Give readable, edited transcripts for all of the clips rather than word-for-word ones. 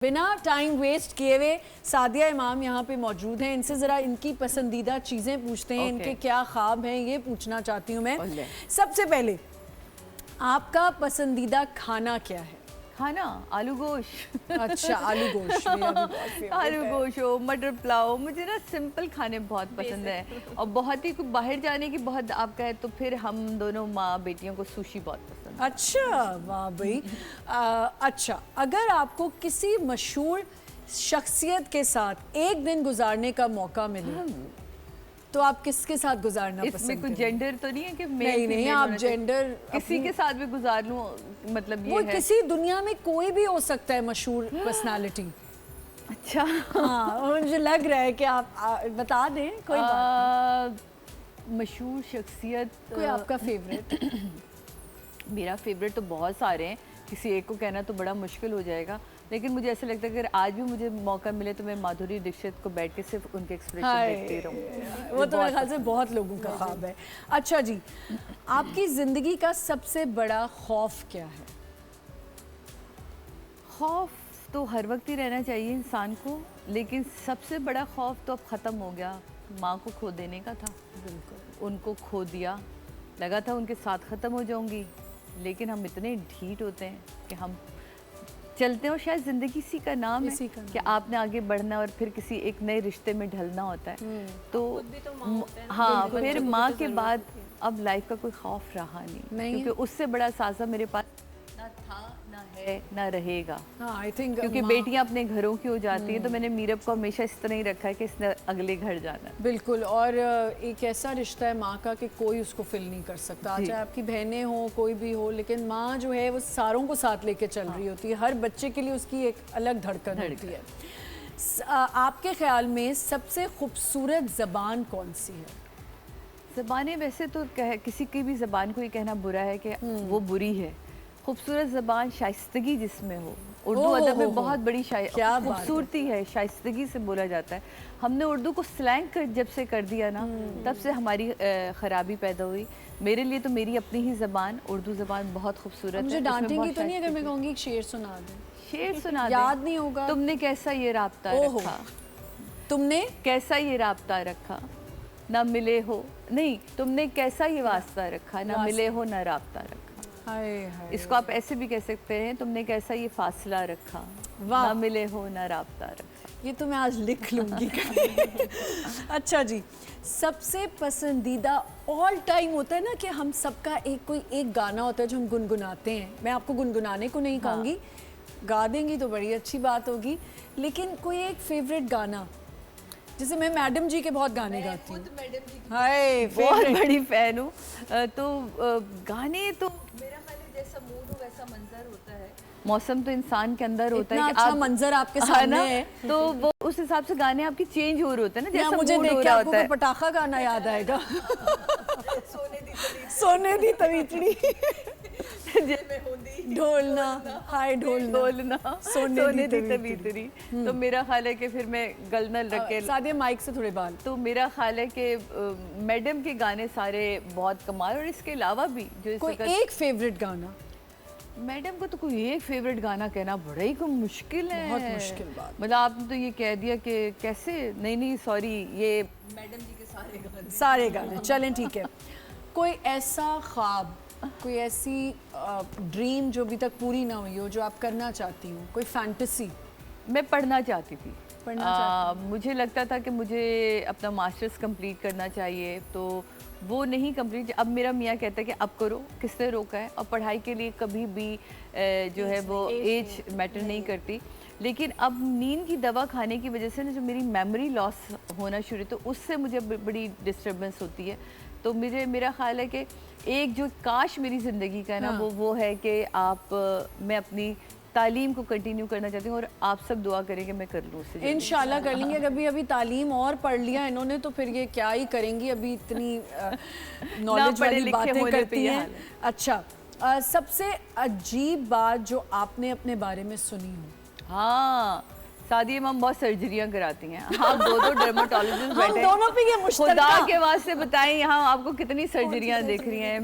बिना time waste किए हुए सादिया इमाम यहाँ पे मौजूद हैं। इनसे ज़रा इनकी पसंदीदा चीज़ें पूछते हैं। इनके क्या ख्वाब हैं ये पूछना चाहती हूँ मैं। सबसे पहले आपका पसंदीदा खाना क्या है? खाना आलू गोश्त। अच्छा, आलू गोश्त मेरा भी बहुत फेवरेट आलू गोश्त हो, मटर पुलाव, मुझे ना सिंपल खाने बहुत पसंद है। और बहुत ही बाहर जाने की बहुत आपका है तो फिर हम दोनों माँ बेटियों को सुशी बहुत पसंद है। अच्छा, वाह भाई। अच्छा, अगर आपको किसी मशहूर शख्सियत के साथ एक दिन गुजारने का मौका मिले तो आप किसके साथ गुजारना पसंद इसमें कुछ जेंडर तो नहीं है कि नहीं, आप जेंडर किसी के साथ भी गुजार लूं, मतलब ये वो है किसी दुनिया में कोई भी हो सकता है मशहूर पर्सनालिटी। अच्छा हाँ, मुझे लग रहा है कि आप बता दें कोई मशहूर शख्सियत कोई आपका फेवरेट। मेरा फेवरेट तो बहुत सारे हैं, किसी एक को कहना तो बड़ा मुश्किल हो जाएगा, लेकिन मुझे ऐसा लगता है कि अगर आज भी मुझे मौका मिले तो मैं माधुरी दीक्षित को बैठ के सिर्फ उनके एक्सप्रेशन देखती रहूँ। वो तो मेरे ख्याल से बहुत लोगों का ख्वाब है। अच्छा जी, आपकी ज़िंदगी का सबसे बड़ा खौफ क्या है? खौफ तो हर वक्त ही रहना चाहिए इंसान को, लेकिन सबसे बड़ा खौफ तो अब ख़त्म हो गया। माँ को खो देने का था, बिल्कुल उनको खो दिया, लगा था उनके साथ ख़त्म हो जाऊँगी, लेकिन हम इतने ढीठ होते हैं कि हम चलते हैं और शायद ज़िंदगी इसी का नाम है कि आपने आगे बढ़ना और फिर किसी एक नए रिश्ते में ढलना होता है। तो हाँ, फिर माँ के बाद अब लाइफ का कोई खौफ रहा नहीं, क्योंकि उससे बड़ा साजा मेरे पास ना था, ना है, ना रहेगा। आई थिंक क्योंकि बेटियां अपने घरों की हो जाती हैं, तो मैंने मीरब को हमेशा इस तरह ही रखा है कि इसने अगले घर जाना। बिल्कुल, और एक ऐसा रिश्ता है माँ का कि कोई उसको फिल नहीं कर सकता, चाहे आपकी बहनें हो कोई भी हो, लेकिन माँ जो है वो सारों को साथ लेके चल रही होती है। हर बच्चे के लिए उसकी एक अलग धड़कन होती है। आपके ख्याल में सबसे खूबसूरत ज़बान कौन सी है? ज़बानें वैसे तो किसी की भी ज़बान को ये कहना बुरा है कि वो बुरी है। खूबसूरत ज़बान शाइस्तगी जिसमें हो, उर्दू अदब में बहुत बड़ी खूबसूरती है, शाइस्तगी से बोला जाता है। हमने उर्दू को स्लैंग जब से कर दिया ना, तब से हमारी ख़राबी पैदा हुई। मेरे लिए तो मेरी अपनी ही ज़बान उर्दू ज़बान बहुत खूबसूरत है। मुझे डांटेंगी तो नहीं अगर मैं कहूँगी शेर सुना दें? शेर सुना दें? याद नहीं होगा। तुमने कैसा ये राब्ता रखा, तुमने कैसा ये राब्ता रखा, ना मिले हो, नहीं तुमने कैसा ये वास्ता रखा, ना मिले हो ना राब्ता रखा। इसको आप ऐसे भी कह सकते हैं, तुमने कैसा ये फासला रखा, ना मिले हो ना राब्ता रखा। ये तो मैं आज लिख लूंगी। अच्छा जी, सबसे पसंदीदा ऑल टाइम होता है ना कि हम सबका एक गाना होता है जो हम गुनगुनाते हैं। मैं आपको गुनगुनाने को नहीं कहूँगी, गा देंगी तो बड़ी अच्छी बात होगी, लेकिन कोई एक फेवरेट गाना, जैसे मैं मैडम जी के बहुत गाने गाती हूँ, बहुत बड़ी फैन हूँ। तो गाने तो मेरा ख्याल है जैसा मूड हो वैसा मंजर होता है, मौसम तो इंसान के अंदर होता है कि अच्छा मंजर आपके सामने है, तो वो उस हिसाब से गाने आपकी चेंज हो रहे होते हैं ना, जैसा मुझे देख के आपको पटाखा गाना याद आएगा। सोने दी तवीतड़ी ढोलना, हाय ढोलना, सोने दी तवीतड़ी। तो मेरा ख्याल है कि फिर मैं गलनल रख के सादिया माइक से थोड़े बाल। तो मेरा ख्याल है कि मैडम के गाने सारे बहुत कमाल, और इसके अलावा भी जो कोई एक फेवरेट गाना? मैडम को तो कोई एक फेवरेट गाना कहना बड़ा ही मुश्किल है, बहुत मुश्किल बात। मतलब आपने तो ये कह दिया कि कैसे, नहीं सॉरी, ये मैडम जी के सारे गाने चलें, ठीक है। कोई ऐसा ख्वाब, कोई ऐसी ड्रीम जो अभी तक पूरी ना हुई हो, जो आप करना चाहती हो, कोई फैंटेसी? मैं पढ़ना चाहती थी, मुझे लगता था कि मुझे अपना मास्टर्स कंप्लीट करना चाहिए, तो वो नहीं कंप्लीट। अब मेरा मियाँ कहता है कि अब करो, किसने रोका है, और पढ़ाई के लिए कभी भी जो है वो एज मैटर नहीं करती। लेकिन अब नींद की दवा खाने की वजह से ना जो मेरी मेमोरी लॉस होना शुरू, तो उससे मुझे बड़ी डिस्टर्बेंस होती है। तो मेरा ख्याल है कि एक जो काश मेरी ज़िंदगी का है ना, वो है कि मैं अपनी तालीम को कंटिन्यू करना चाहती हूँ, और आप सब दुआ करेंगे मैं कर लूँ उससे। इंशाल्लाह कर लेंगे। अभी तालीम और पढ़ लिया इन्होंने तो फिर ये क्या ही करेंगी, अभी इतनी नॉलेज वाली बातें करती हैं। अच्छा, सबसे अजीब बात जो आपने अपने बारे में सुनी हो? हाँ, सादिया इमाम बहुत सर्जरियां कराती हैं। हाँ, दो डर्मेटोलॉजिस्ट बैठे हैं, दोनों पे ये खुदा के वास्ते बताएं यहाँ आपको कितनी सर्जरियां देख रही हैं।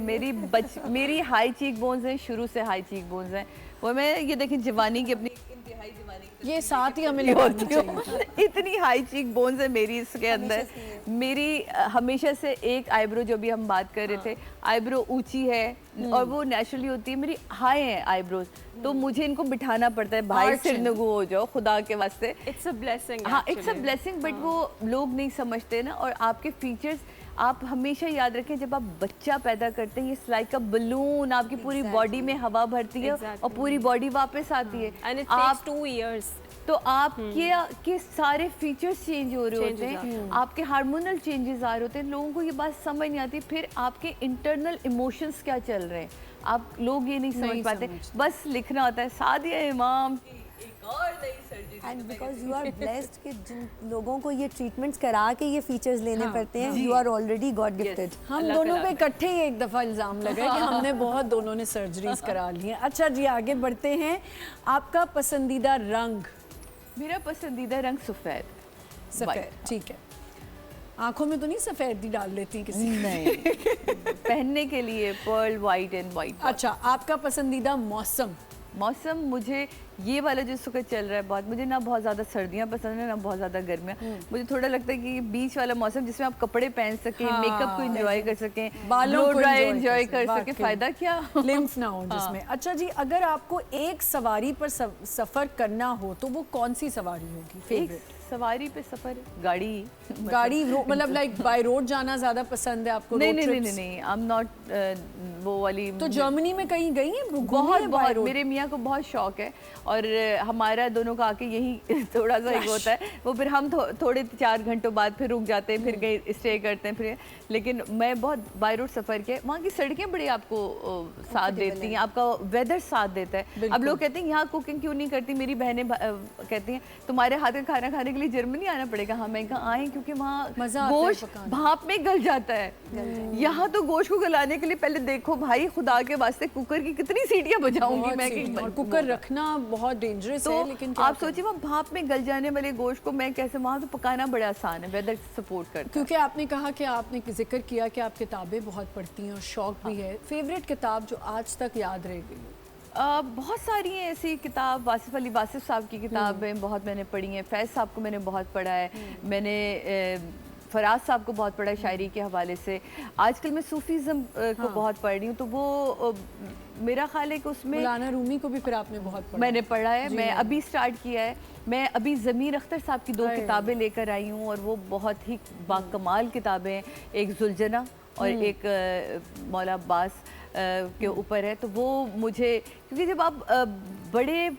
मेरी हाई चीक बोन्स हैं, शुरू से हाई चीक बोन्स हैं। वो मैं ये देखें जवानी की अपनी इंतहाई जमाने की ये साथ ही हमें लगानी चाहिए। होती हूँ। इतनी हाई चीक बोन्स है मेरी इसके अंदर। मेरी हमेशा से एक आईब्रो, जो भी हम बात कर रहे थे, आईब्रो ऊंची है और वो नेचुरली होती है। मेरी हाई है आईब्रोज, तो मुझे इनको बिठाना पड़ता है। भाई सिर नगू हो जाओ खुदा के वास्ते। It's a blessing. हाँ, इट्स अ ब्लेसिंग, बट वो लोग नहीं समझते ना। और आपके फीचर्स आप हमेशा याद रखें, जब आप बच्चा पैदा करते हैं, ये लाइक अ बलून आपकी पूरी बॉडी में हवा भरती है और पूरी बॉडी वापस आती है। And it takes 2 years. तो आपके सारे फीचर्स चेंज हो रहे होते हैं, आपके हार्मोनल चेंजेस आ रहे होते हैं। लोगों को ये बात समझ नहीं आती। फिर आपके इंटरनल इमोशंस क्या चल रहे हैं, आप लोग ये नहीं समझ पाते। बस लिखना होता है सादिया इमाम की एक और नई surgery. And because you are blessed कि जिन लोगों को ये ट्रीटमेंट्स करा के ये फीचर्स लेने पड़ते हैं, you are already God gifted. हम दोनों पे इकट्ठे ही एक दफ़ा इल्ज़ाम लगा कि हमने बहुत दोनों ने सर्जरीज करा ली हैं। अच्छा जी, आगे बढ़ते हैं। आपका पसंदीदा रंग? मेरा पसंदीदा रंग सफ़ेद। सफ़ेद, ठीक है। आंखों में तो नहीं सफ़ेदी डाल लेती किसी? नहीं। पहनने के लिए पर्ल वाइट एंड वाइट। अच्छा, आपका पसंदीदा मौसम? मौसम मुझे ये वाला जो सुख चल रहा है बहुत, मुझे ना बहुत ज़्यादा सर्दियाँ पसंद है ना बहुत ज़्यादा गर्मियाँ। मुझे थोड़ा लगता है कि बीच वाला मौसम जिसमें आप कपड़े पहन सकें, मेकअप को एंजॉय कर सकें, बालों को एंजॉय कर सकें, फ़ायदा क्या लिम्फ ना हो जिसमें। अच्छा जी, अगर आपको एक सवारी पर सफ़र करना हो तो वो कौन सी सवारी होगी फेवरेट? सवारी पे सफ़र, गाड़ी। गाड़ी मतलब लाइक बाय रोड जाना ज़्यादा पसंद है आपको? नहीं नहीं नहीं नहीं, आई एम नॉट वो वाली। तो जर्मनी में कहीं गई हैं? बहुत बहुत, मेरे मियाँ को बहुत शौक है और हमारा दोनों का आके यही थोड़ा सा एक होता है। वो फिर हम थोड़े 4 घंटों बाद फिर रुक जाते हैं, फिर कहीं स्टे करते हैं फिर। लेकिन मैं बहुत बाय रोड सफ़र किया। वहाँ की सड़कें बड़ी आपको साथ देती हैं, आपका वेदर साथ देता है। अब लोग कहते हैं यहाँ कुकिंग क्यों नहीं करती, मेरी बहनें कहती हैं तुम्हारे हाथ का खाना खाने के लिए जर्मनी आना पड़ेगा। हाँ, मैं कहा आए, क्योंकि वहाँ गोश्त भाप में गल जाता है। यहाँ तो गोश्त को गलाने के लिए पहले देखो भाई, खुदा के वास्ते कुकर की कितनी सीटियाँ बजाऊंगी मैं। और कुकर रखना बहुत डेंजरस है। लेकिन आप सोचिए वहाँ भाप में गल जाने वाले गोश्त को मैं कैसे, वहाँ तो पकाना बड़ा आसान है, वेदर सपोर्ट करता है। क्योंकि आपने कहा कि आपने जिक्र किया कि आप किताबें बहुत पढ़ती हैं और शौक भी है। फेवरेट किताब जो आज तक याद रह गई? बहुत सारी हैं ऐसी किताब। वासिफ अली वासिफ साहब की किताबें बहुत मैंने पढ़ी हैं। फैज़ साहब को मैंने बहुत पढ़ा है। मैंने फराज साहब को बहुत पढ़ा है शायरी के हवाले से। आजकल मैं सूफीज़म को बहुत पढ़ रही हूँ, तो वो मेरा ख्याल है कि उसमें मौलाना रूमी को भी फिर आपने बहुत पढ़ा? मैंने पढ़ा है। मैं अभी स्टार्ट किया है। मैं अभी ज़मीर अख्तर साहब की 2 किताबें लेकर आई हूँ और वो बहुत ही बाकमाल किताबें हैं। एक जुलजना और एक मौला अब्बास के ऊपर है। तो वो मुझे, क्योंकि जब आप बड़े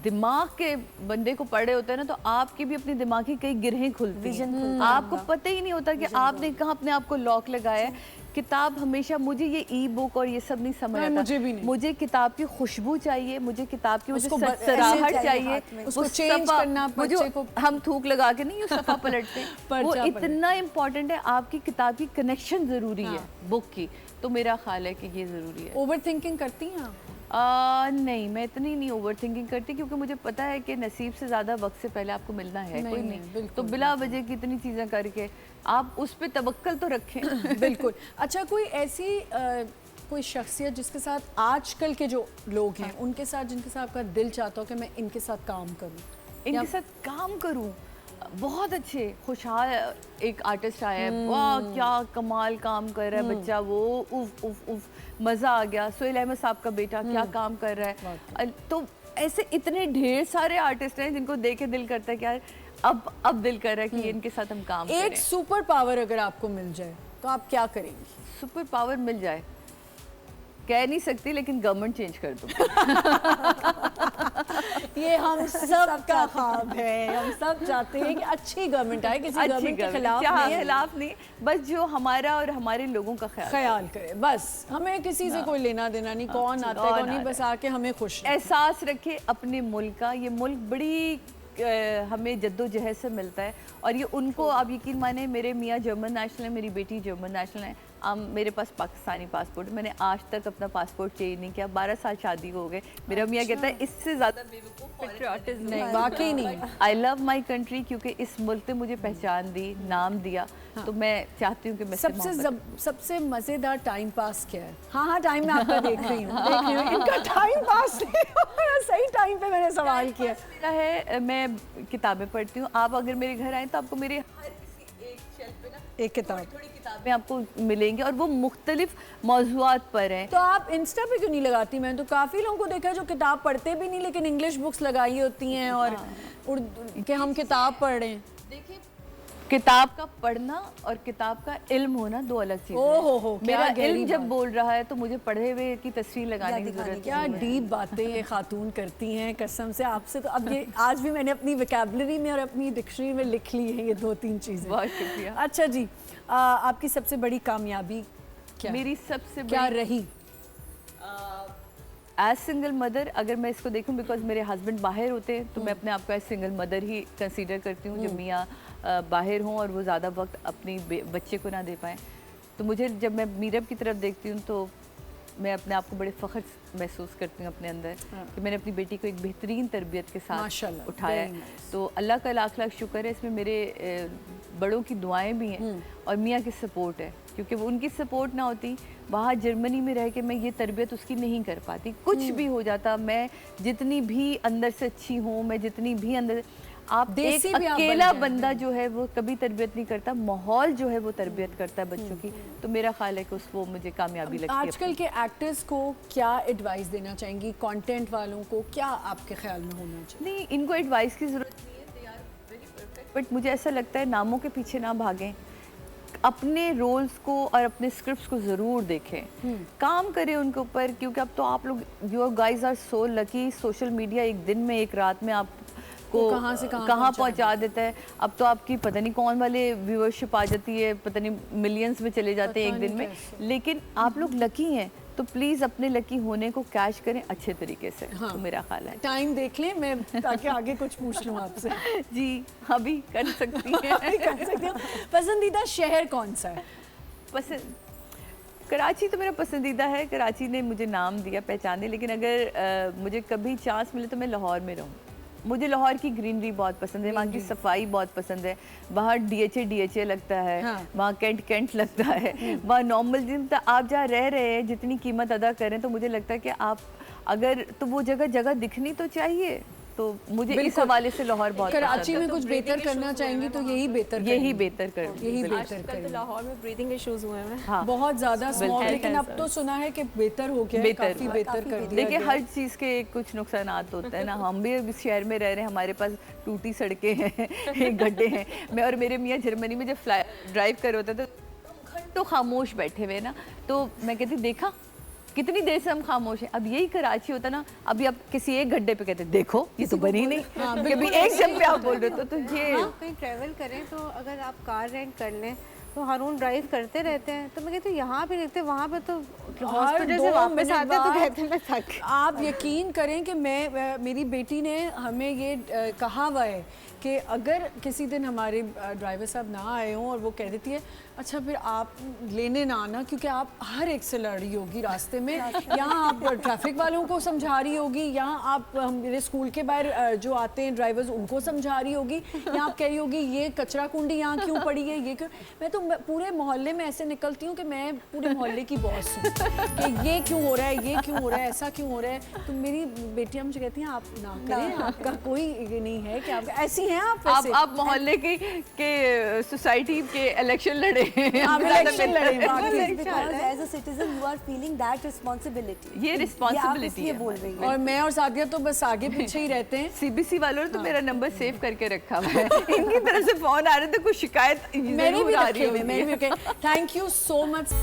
दिमाग के बंदे को पढ़े होते हैं ना, तो आपकी भी अपनी दिमाग की कई गिरहें खुलती हैं। आपको पता ही नहीं होता कि आपने कहाँ अपने आप को लॉक लगाया है। किताब हमेशा, मुझे ये ई बुक और ये सब नहीं समझ आता। मुझे भी नहीं। मुझे किताब की खुशबू चाहिए, मुझे किताब की सराहट चाहिए, उसको चेंज करना, बच्चे को हम थूक लगा के नहीं सफ़ा पलटते वो इतना इम्पोर्टेंट है। आपकी किताब की कनेक्शन ज़रूरी है बुक की। तो मेरा ख्याल है कि ये ज़रूरी है। ओवर थिंकिंग करती हैं आप? नहीं, मैं इतनी नहीं ओवर थिंकिंग करती, क्योंकि मुझे पता है कि नसीब से ज़्यादा वक्त से पहले आपको मिलना है कोई नहीं। तो बिला वजह की इतनी चीज़ें करके आप उस पर तवक्कल तो रखें। बिल्कुल। अच्छा, कोई ऐसी कोई शख्सियत जिसके साथ आजकल के जो लोग हैं उनके साथ, जिनके साथ आपका दिल चाहता हो कि मैं इनके साथ काम करूं? इनके साथ काम करूं? बहुत अच्छे खुशहाल एक आर्टिस्ट आया है, वाह क्या कमाल काम कर रहा है बच्चा, वो उफ उफ उफ मज़ा आ गया। सोहेल अहमद साहब का बेटा क्या काम कर रहा है। तो ऐसे इतने ढेर सारे आर्टिस्ट हैं जिनको देख के दिल करता है कि यार अब दिल कर रहा है कि इनके साथ हम काम करें। एक सुपर पावर अगर आपको मिल जाए तो आप क्या करेंगी? सुपर पावर मिल जाए, कह नहीं सकती, लेकिन गवर्नमेंट चेंज कर दूँ। ये हम सब का ख्वाब है। हम सब चाहते हैं कि अच्छी गवर्नमेंट आए, किसी गवर्नमेंट के खिलाफ नहीं, बस जो हमारा और हमारे लोगों का ख्याल करे। बस हमें किसी से कोई लेना देना नहीं, कौन आता है कौन नहीं, बस आके हमें खुश एहसास रखे अपने मुल्क का। ये मुल्क बड़ी हमें जद्दोजहद से मिलता है और ये उनको, आप यकीन माने, मेरे मियाँ जर्मन नेशनल है, मेरी बेटी जर्मन नेशनल है। मेरे पास पाकिस्तानी पासपोर्ट, मैंने आज तक अपना पासपोर्ट चेंज नहीं किया, 12 साल शादी को हो गए। मेरा मियाँ कहता है इससे ज़्यादा बेवकूफ़ नहीं, वाकई नहीं। आई लव माई कंट्री, क्योंकि इस मुल्क ने मुझे पहचान दी, नाम दिया। तो मैं चाहती हूँ कि मैं सबसे मज़ेदार टाइम पास क्या है? हाँ, टाइम मैं आपका देख रही हूँ इनका टाइम पास सही टाइम पे मैंने सवाल किया। मेरा है, मैं किताबें पढ़ती हूँ। आप अगर मेरे घर आए तो आपको मेरे हर किसी एक शेल्फ पे ना एक किताब, थोड़ी किताबें आपको मिलेंगी और वो मुख्तलिफ मौज़ूआत पर हैं। तो आप इंस्टा पे क्यों नहीं लगाती? मैंने तो काफ़ी लोगों को देखा है जो किताब पढ़ते भी नहीं लेकिन इंग्लिश बुक्स लगाई होती हैं और उर्दू के हम किताब पढ़ रहे हैं। देखिए, किताब का पढ़ना और किताब का इल्म होना दो अलग चीज़ें हैं। हो मेरा इल्म जब बोल रहा है तो मुझे पढ़े हुए की तस्वीर लगाने की जरूरत क्या डीप बातें ये खातून करती हैं, कसम से आपसे। तो अब ये आज भी मैंने अपनी वोकैबुलरी में और अपनी डिक्शनरी में लिख ली है ये 2-3 चीज़ें। बहुत शुक्रिया। अच्छा जी, आपकी सबसे बड़ी कामयाबी क्या? मेरी सबसे क्या रही? एज सिंगल मदर, अगर मैं इसको देखूं, बिकॉज मेरे हस्बैंड बाहर होते हैं तो मैं अपने आप को एज सिंगल मदर ही कंसीडर करती हूँ। जब मियाँ बाहर हों और वो ज़्यादा वक्त अपनी बच्चे को ना दे पाएँ, तो मुझे जब मैं मीरब की तरफ देखती हूँ तो मैं अपने आप को बड़े फ़ख्र महसूस करती हूँ अपने अंदर कि मैंने अपनी बेटी को एक बेहतरीन तरबियत के साथ उठाया है। तो अल्लाह का लाख लाख शुक्र है, इसमें मेरे बड़ों की दुआएं भी हैं और मियाँ की सपोर्ट है, क्योंकि वो उनकी सपोर्ट ना होती, वहाँ जर्मनी में रह के मैं ये तरबियत उसकी नहीं कर पाती। कुछ भी हो जाता, मैं जितनी भी अंदर से अच्छी हूँ, मैं जितनी भी अंदर, आप एक अकेला बंदा जो है वो कभी तरबियत नहीं करता, माहौल जो है वो तरबियत करता है बच्चों की। तो मेरा ख्याल है कि उसको मुझे कामयाबी लगती है। आजकल के एक्टर्स को क्या एडवाइस देना चाहेंगी? कंटेंट वालों को क्या आपके ख्याल में होना चाहिए? नहीं, इनको एडवाइस की ज़रूरत नहीं है, they are very perfect. But मुझे ऐसा लगता है नामों के पीछे ना भागें, अपने रोल्स को और अपने स्क्रिप्ट्स को ज़रूर देखें, काम करें उनके ऊपर, क्योंकि अब तो आप लोग, your guys are so lucky, social media एक दिन में, एक रात में आप को कहाँ पहुँचा देता है। अब तो आपकी पता नहीं कौन वाले व्यूअरशिप आ जाती है, पता नहीं मिलियंस में चले जाते हैं एक दिन में। लेकिन आप लोग लकी हैं, तो प्लीज़ अपने लकी होने को कैश करें अच्छे तरीके से। हाँ। तो मेरा ख्याल है टाइम देख लें, मैं ताकि आगे कुछ पूछ लूँ आपसे। जी अभी कर सकती हैं। कर सकती हूँ। पसंदीदा शहर कौन सा है? कराची तो मेरा पसंदीदा है, कराची ने मुझे नाम दिया, पहचान दी। लेकिन अगर मुझे कभी चांस मिले तो मैं लाहौर में रहूँ। मुझे लाहौर की ग्रीनरी बहुत पसंद है, वहाँ की सफाई बहुत पसंद है, वहाँ डीएचए लगता है। हाँ। वहाँ कैंट लगता है, वहाँ नॉर्मल जिन आप जहाँ रह रहे हैं जितनी कीमत अदा करें, तो मुझे लगता है कि आप अगर, तो वो जगह दिखनी तो चाहिए। तो मुझे इस हवाले से लाहौर बहुत कराची में कुछ बेहतर करना चाहेंगी तो यही बेहतर कर। तो लाहौर में ब्रीदिंग इश्यूज हुए हैं। हाँ। बहुत ज़्यादा स्मॉग, लेकिन अब तो सुना है कि बेहतर हो गया है, काफ़ी बेहतर कर दिया। देखिए, हर चीज़ के कुछ नुकसान होते हैं ना। हम भी अभी शहर में रह रहे हैं, हमारे पास टूटी सड़कें हैं, गड्ढे हैं। मैं और मेरे मियाँ जर्मनी में जब ड्राइव कर होता था तो घंटों खामोश बैठे हुए ना, तो मैं कहती देखा कितनी देर से हम खामोश हैं। अब यही कराची होता ना, अभी आप किसी एक गड्ढे पे कहते देखो ये तो बनी नहीं, कभी एक जब पे आप बोल रहे हो तो ये कहीं ट्रैवल करें तो अगर आप कार रेंट कर लें तो हारून ड्राइव करते रहते हैं, तो मैं कहती हूँ यहाँ पे देखते, वहाँ पे तो हॉस्पिटल से वापस आते तो कहते हैं मैं थक। आप यकीन करें कि मेरी बेटी ने हमें ये कहा हुआ है कि अगर किसी दिन हमारे ड्राइवर साहब ना आए हों और वो कह देती है अच्छा फिर आप लेने ना आना, क्योंकि आप हर एक से लड़ रही होगी रास्ते में, यहाँ आप ट्रैफिक वालों को समझा रही होगी, यहाँ आप मेरे स्कूल के बाहर जो आते हैं ड्राइवर्स उनको समझा रही होगी, यहाँ आप कह रही होगी ये कचरा कुंडी यहाँ क्यों पड़ी है, ये क्यों। मैं तो पूरे मोहल्ले में ऐसे निकलती हूँ कि मैं पूरे मोहल्ले की बॉस हूँ कि ये क्यों हो रहा है, ये क्यों हो रहा है, ऐसा क्यों हो रहा है। तो मेरी बेटियाँ मुझे कहती हैं आप ना करें, आपका कोई ये नहीं है कि आप ऐसी हैं। आप मोहल्ले के सोसाइटी के इलेक्शन लड़े, इलेक्शन लड़े, as a citizen you are feeling that responsibility, ये रिस्पांसिबिलिटी है बोल रही है। और मैं और सादिया तो बस आगे पीछे ही रहते हैं। सीबीसी वालों ने तो मेरा नंबर सेव करके रखा हुआ है, इनकी तरफ से फोन आ रहे थे, कुछ शिकायत मेरी भी आ रही है। Thank you so much.